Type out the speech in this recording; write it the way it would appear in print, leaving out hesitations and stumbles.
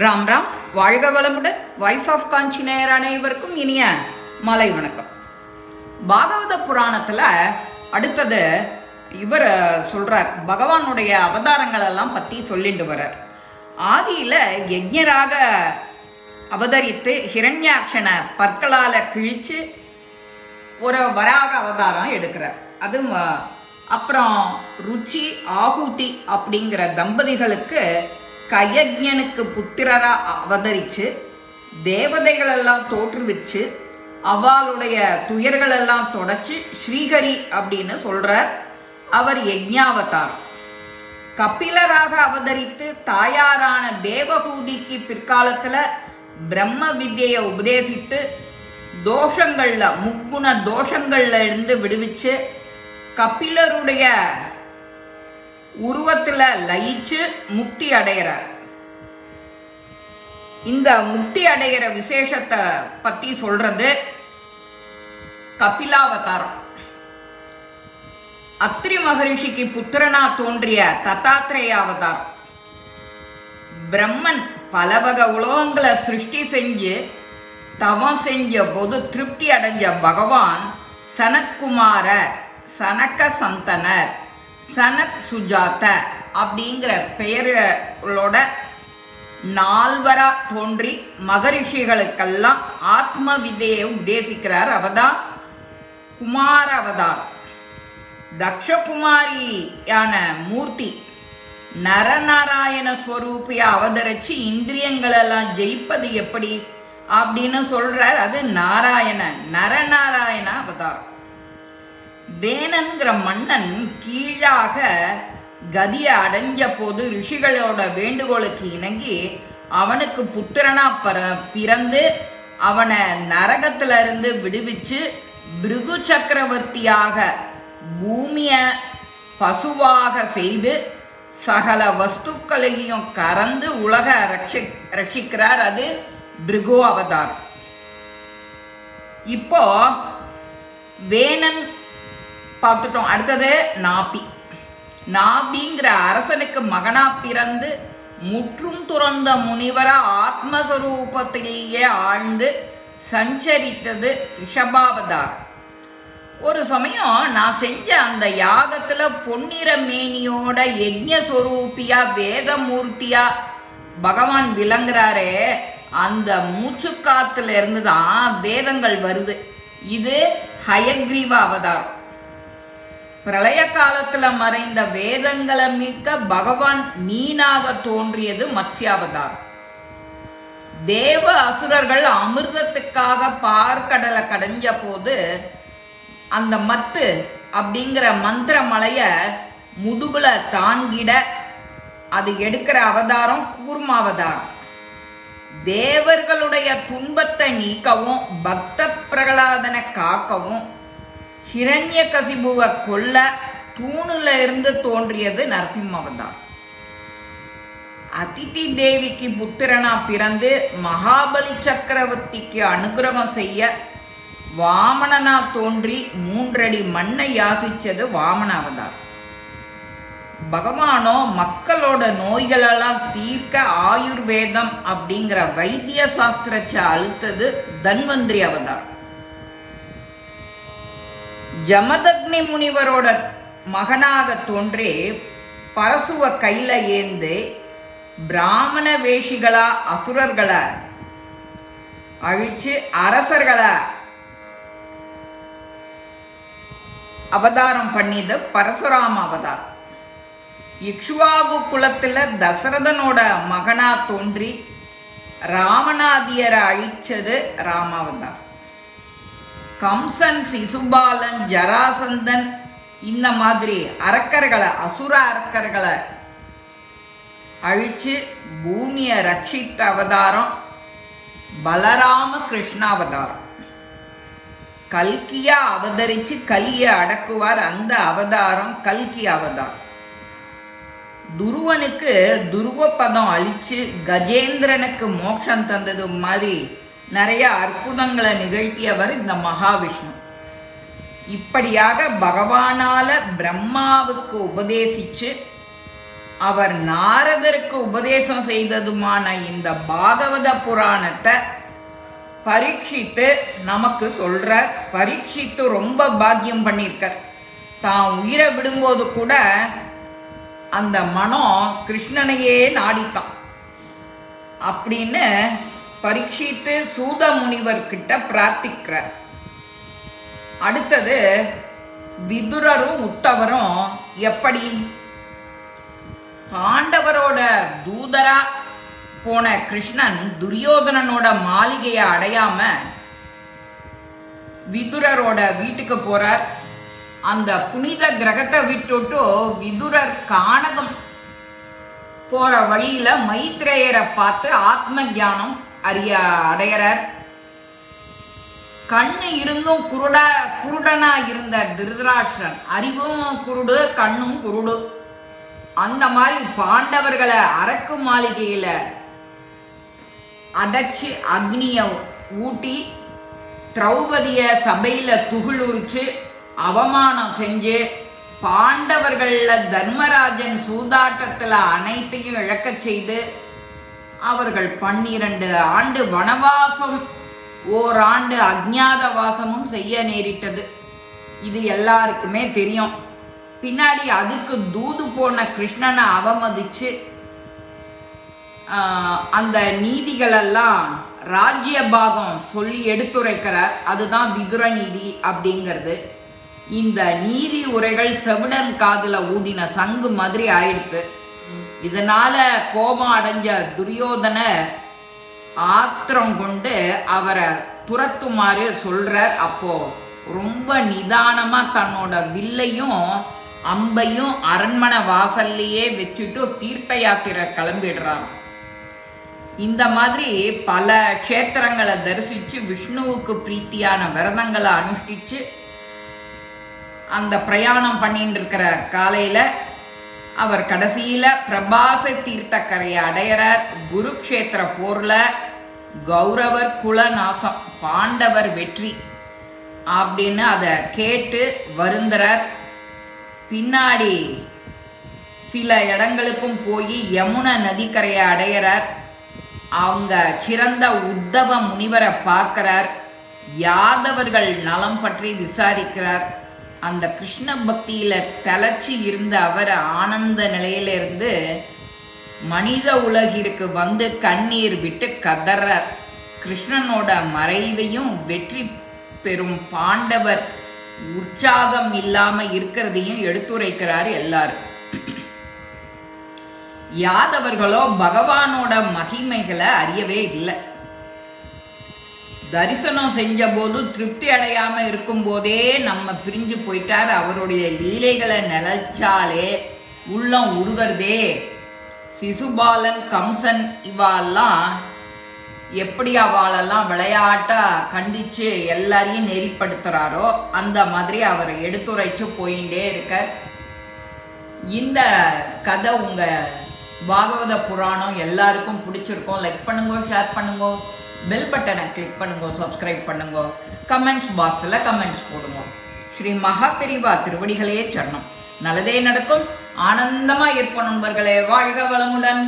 ராம் ராம். வாழ்க வளமுடன். Voice of காஞ்சி நேயர் அனைவருக்கும் இனிய மாலை வணக்கம். பாகவத புராணத்துல அடுத்தது இவர் சொல்றார், பகவானுடைய அவதாரங்கள் எல்லாம் பத்தி சொல்லிட்டு வர்றார். ஆதியில யஜ்ஞராக அவதரித்து ஹிரண்யாட்சனை பற்களால கிழிச்சு ஒரு வராக அவதாரம் எடுக்கிறார். அது அப்புறம் ருச்சி ஆகுதி அப்படிங்கிற தம்பதிகளுக்கு கயஜ்ஞனுக்கு புத்திரரா அவதரிச்சு தேவதைகள் எல்லாம் தோற்றுவிச்சு அவளுடைய துயர்கள் எல்லாம் தொடச்சு ஸ்ரீஹரி அப்படின்னு சொல்றார். அவர் யஜ்ஞாவதார். கபிலராக அவதரித்து தாயாரான தேவகூதிக்கு பிற்காலத்துல பிரம்ம வித்யை உபதேசித்து தோஷங்கள்ல முக்குண தோஷங்கள்ல இருந்து விடுவிச்சு கபிலருடைய உருவத்துல லயிச்சு முக்தி அடைகிறார். இந்த முக்தி அடைகிற விசேஷத்தை பத்தி சொல்றது கபிலாவதாரம். அத்ரி மகரிஷிக்கு புத்திரனா தோன்றிய தத்தாத்ரேய அவதாரம். பிரம்மன் பல வகை உலகங்களை சிருஷ்டி செஞ்சு தவம் செஞ்ச போது திருப்தி அடைஞ்ச பகவான் சனத்குமாரர், சனக சந்தனர், சனத் சுஜாத அப்படிங்கிற பெயர்களோட நால்வரா தோன்றி மகரிஷிகளுக்கெல்லாம் ஆத்ம வித்தையை உபதேசிக்கிறார். அவதான் குமார அவதாரம். தக்ஷகுமாரியான மூர்த்தி நரநாராயண ஸ்வரூபியா அவதரிச்சு இந்திரியங்களெல்லாம் ஜெயிப்பது எப்படி அப்படின்னு சொல்றார். அது நரநாராயண அவதாரம். வேனன்கிற மன்னன் கீழாக கதியை அடைஞ்ச போது ரிஷிகளோட வேண்டுகோளுக்கு இணங்கி அவனுக்கு புத்திரனா பிறந்து அவனை நரகத்துல இருந்து விடுவிச்சு பிருகு சக்கரவர்த்தியாக பூமிய பசுவாக செய்து சகல வஸ்துக்களையும் கறந்து உலக ரட்சிக்கிறார். அது பிருகு அவதாரம். இப்போ வேனன் பார்த்துட்டோம். அடுத்தது நாபிங்கிற அரசனுக்கு மகனா பிறந்து முற்றும் துறந்த முனிவரா ஆத்மஸ்வரூபத்திலேயே ஆழ்ந்து சஞ்சரித்தது ரிஷபாவதாரம். ஒரு சமயம் நான் செஞ்ச அந்த யாகத்துல பொன்னிற மேனியோட யஜ்ஞஸ்வரூபியா வேதமூர்த்தியா பகவான் விளங்குறாரே, அந்த மூச்சு காத்துல இருந்துதான் வேதங்கள் வருது. இது ஹயக்ரீவ அவதாரம். பிரளய காலத்துல மறைந்த வேதங்களை மீட்க பகவான் மீனாக தோன்றியது மத்ஸ்யாவதாரம். தேவ அசுரர்கள் அமிர்தத்துக்காக பார்க்கடலை கடைஞ்ச போது அந்த மத்து அப்படிங்கிற மந்திர மலைய முதுகுல தாங்கிட அது எடுக்கிற அவதாரம் கூர்மாவதாரம். தேவர்களுடைய துன்பத்தை நீக்கவும் பக்த பிரகலாதனை காக்கவும் ஹிரண்ய கசிபுவை கொல்ல தூணுல இருந்து தோன்றியது நரசிம்மவதாரம். அதிதி தேவிக்கு புத்திரனா பிறந்து மகாபலி சக்கரவர்த்திக்கு அனுகிரகம் செய்ய வாமனனா தோன்றி 3 அடி மண்ணை யாசிச்சது வாமன அவதாரம். பகவானோ மக்களோட நோய்களெல்லாம் தீர்க்க ஆயுர்வேதம் அப்படிங்கிற வைத்திய சாஸ்திரத்தை அழுத்தது தன்வந்திரி அவதாரம். ஜமதக்னி முனிவரோட மகனாக தோன்றி பரசுவ கையில ஏந்து பிராமண வேஷிகளா அசுரர்களை அழிச்சு அரசர்களை அவதாரம் பண்ணியது பரசுராம அவதாரம். இக்ஷ்வாகு குலத்துல தசரதனோட மகனா தோன்றி ராமநாதியரை அழிச்சது ராமாவதாரம். கம்சன், சிசுபாலன், ஜராசந்தன் இந்த மாதிரி அரக்கர்களை அசுர அரக்கர்களை அழிச்சு பூமியை ரட்சித்த அவதாரம் பலராம கிருஷ்ணாவதாரம். கல்கியா அவதரிச்சு கலிய அடக்குவார். அந்த அவதாரம் கல்கி அவதாரம். துருவனுக்கு துருவ பதம் அழிச்சு கஜேந்திரனுக்கு மோட்சம் தந்தது மாதிரி நிறைய அற்புதங்களை நிகழ்த்தியவர் இந்த மகாவிஷ்ணு. இப்படியாக பகவானால பிரம்மாவுக்கு உபதேசிச்சு அவர் நாரதருக்கு உபதேசம் செய்ததுமான இந்த பாகவத புராணத்தை பரீட்சித்து நமக்கு சொல்ற. பரீட்சித்து ரொம்ப பாக்கியம் பண்ணியிருக்க. தான் உயிரை விடும்போது கூட அந்த மனம் கிருஷ்ணனையே நாடித்தான் அப்படின்னு பரீட்சித்து சூத முனிவர்கிட்ட பிரார்த்திக்கிறார். அடுத்தது விதுரரும் உத்தவரும் எப்படி பாண்டவரோட தூதரா போன கிருஷ்ணன் துரியோதனனோட மாளிகையை அடையாம விதுரரோட வீட்டுக்கு போறார். அந்த புனித கிரகத்தை விட்டுட்டு விதுரர் கானகம் போற வழியில மைத்ரேயரை பார்த்து ஆத்ம ஞானம் அடையறார். கண்ணு இருந்தும் குருடனா இருந்த திருதராஷ்டிரன் அறிவும் குருடு கண்ணும் குருடு. அந்த மாதிரி பாண்டவர்களை அரக்கு மாளிகையில அடைச்சு அக்னிய ஊட்டி திரௌபதிய சபையில துகிலுரிச்சு அவமானம் செஞ்சு பாண்டவர்கள தர்மராஜன் சூதாட்டத்துல அனைத்தையும் இழக்க செய்து அவர்கள் 12 ஆண்டு வனவாசம், ஓராண்டு அஜ்ஞாத வாசமும் செய்ய நேரிட்டது. இது எல்லாருக்குமே தெரியும். பின்னாடி அதுக்கு தூது போன கிருஷ்ணனை அவமதிச்சு அந்த நீதிகளெல்லாம் ராஜ்ய பாகம் சொல்லி எடுத்துரைக்கிறார். அதுதான் விதுர நீதி அப்படிங்கிறது. இந்த நீதி உரைகள் செவிடன் காதுல ஊதின சங்கு மாதிரி ஆயிடுத்து. இதனால கோபம் அடைஞ்ச துரியோதன ஆத்திரம் கொண்டு அவரை துரத்துமாறு சொல்றார். அப்போ ரொம்ப நிதானமா தன்னோட வில்லையும் அம்பையும் அரண்மனை வாசல்லையே வச்சுட்டு தீர்த்த யாத்திரை கிளம்பிடுறான். இந்த மாதிரி பல க்ஷேத்திரங்களை தரிசிச்சு விஷ்ணுவுக்கு பிரீத்தியான விரதங்களை அனுஷ்டிச்சு அந்த பிரயாணம் பண்ணிட்டு இருக்கிற காலையில அவர் கடைசியில பிரபாச தீர்த்த கரையை அடையறார். குருக்ஷேத்திர போர்ல கௌரவர் குலநாசம், பாண்டவர் வெற்றி அப்படின்னு அதை கேட்டு வருந்துறார். பின்னாடி சில இடங்களுக்கும் போய் யமுனை நதிக்கரையை அடையறார். அவங்க சிறந்த உத்தவ முனிவரை பார்க்கிறார். யாதவர்கள் நலம் பற்றி விசாரிக்கிறார். அந்த கிருஷ்ண பக்தியில தளச்சி இருந்த அவர் ஆனந்த நிலையிலிருந்து மனித உலகிற்கு வந்து கண்ணீர் விட்டு கதறார். கிருஷ்ணனோட மறைவையும் வெற்றி பெறும் பாண்டவர் உற்சாகம் இல்லாம இருக்கிறதையும் எடுத்துரைக்கிறார் எல்லாரும். யாதவர்களோ பகவானோட மகிமைகளை அறியவே இல்லை. தரிசனம் செஞ்ச போது திருப்தி அடையாம இருக்கும் போதே நம்ம பிரிஞ்சு போயிட்டார். அவருடைய லீலைகளை நினைச்சாலே உள்ளம் உருகிறதே. சிசுபாலன், கம்சன் இவாளெல்லாம் எப்படி அவளெல்லாம் விளையாட்டா கண்டிச்சு எல்லாரையும் நெறிப்படுத்துறாரோ அந்த மாதிரி அவரை எடுத்துரைச்சு போயிட்டே இருக்க. இந்த கதை உங்க பாகவத புராணம் எல்லாருக்கும் பிடிச்சிருக்கும். லைக் பண்ணுங்க, ஷேர் பண்ணுங்க, பெல் பட்டனை கிளிக் பண்ணுங்க, சப்ஸ்கிரைப் பண்ணுங்க, கமெண்ட்ஸ் பாக்ஸில் கமெண்ட்ஸ் போடுங்க. ஸ்ரீ மகாபெரிவா திருவடிகளே சரணம். நல்லதே நடக்கும். ஆனந்தமா இருப்போம் நண்பர்களே. வாழ்க வளமுடன்.